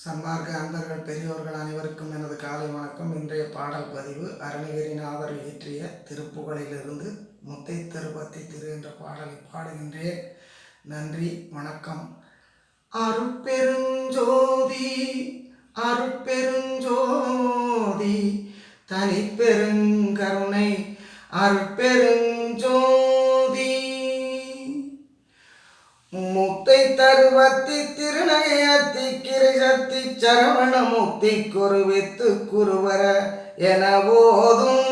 சன்மார்க்க அன்பர்கள் பெரியோர்கள் அனைவருக்கும் எனது காலை வணக்கம். இன்றைய பாடல் பதிவு அருணகிரிநாதர் இயற்றிய திருப்புகழிலிருந்து முத்தை தருபத்தி திரு என்ற பாடலை பாடுகின்றேன். நன்றி, வணக்கம். அருட்பெருஞ்சோதி அருட்பெருஞ்சோதி தனிப்பெருங்கருணை அருட்பெருஞ்சோதி முத்தை தருவத்தி திருநகையத்தி கிரிசத்தி சரவண முக்தி குருவித்து குருவர என போதும்.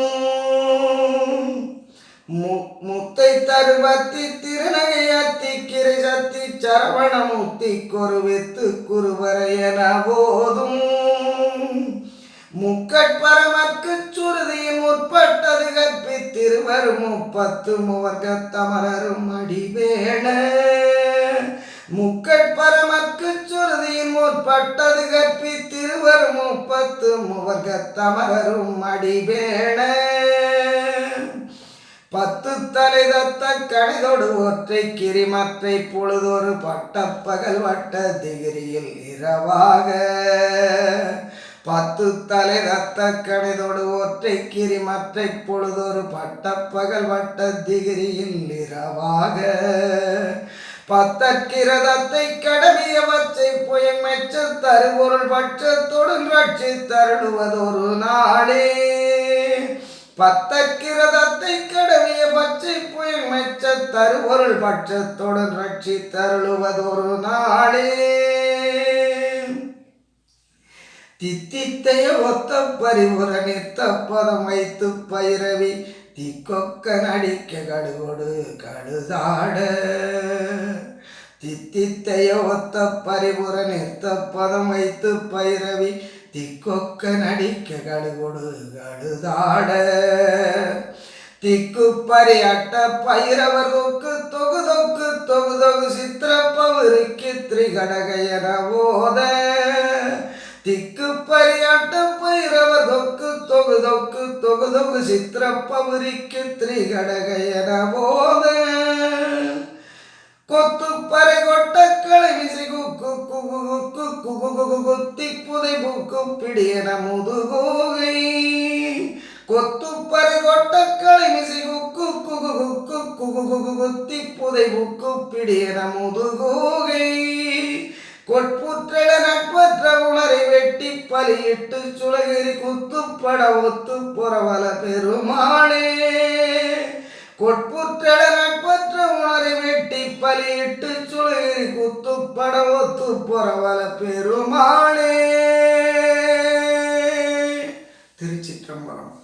முத்தை தருவத்தி திருநகையத்தி கிரிசத்தி சரவண முக்தி குருவித்து குருவர என போதும். முக்கட்பரமற்கு சுருதியின் முற்பட்டது கற்பித்திருவர் முப்பத்து முவர்க்கத்தமரரும் அடிவேண. முக்கட்பரமற்கு சுருதியின் முற்பட்டது கற்பித்திருவர் முப்பத்து முவர்க்கத்தமரரும் அடிவேண. பத்து தலை தத்த கணிதொடு ஒற்றை கிரிமற்றை பொழுதொரு பட்டப்பகல் வட்ட திகிரியில் இரவாக. பத்து தலை ரத்த கணிதொடு ஒற்றை கிரிமற்றை பொழுதொரு பட்டப்பகல் வட்ட திகிரியில் இரவாக. பத்தற்கிரதத்தை கடவிய வச்சை புயங் மெச்ச தருபொருள் பட்சத்தொடும் ரட்சி தருடுவதொரு நாளே. பத்தற்கிரதத்தை கடவிய பச்சை புயங் மெச்ச தருபொருள் பட்சத்தொடும் ரட்சி தருளுவதொரு நாளே. தித்தித்தைய ஒத்த பரிவுர நிறுத்த பதம் வைத்து பைரவி திக்கொக்க நடிக்க கடுகொடு கடுதாட. தித்தித்தைய ஒத்த பரிவுர நிறுத்த பதம் வைத்து பைரவி திக்கொக்க நடிக்க கடுகொடு கடுதாட. திக்கு பரியாட்ட பைரவர் தொக்கு தொகு தொக்கு தொகு தொகு சித்திரப்பவருக்கு திரிகடகையன போத. திக்கு பரியாட்ட பைரவர் தொக்கு தொகு தொக்கு தொகு தொகு சித்திரப்பவருக்கு திரிகடகையன போத. கொத்து பறை கொட்ட களவிசை குக்கு குகு குக்கு குகு குகு குத்தி புதை புக்கு பிடியன முதுகோகை. கொத்து பறை கொட்ட களவிசை குக்கு குகு குக்கு குகு குகு குத்தி புதை புக்கு பிடியன முதுகோகை. கொட்புற்றெழ நட்பற்ற உணரை வெட்டி பலியிட்டு சுளகிரி குத்துப்பட ஒத்து புறவல பெருமாளே. கொட்புற்றெழ நட்பற்ற உணரை வெட்டி பலியிட்டு சுளகிரி குத்துப்பட ஒத்து புறவல பெருமாளே. திருச்சிற்றம்பலம்.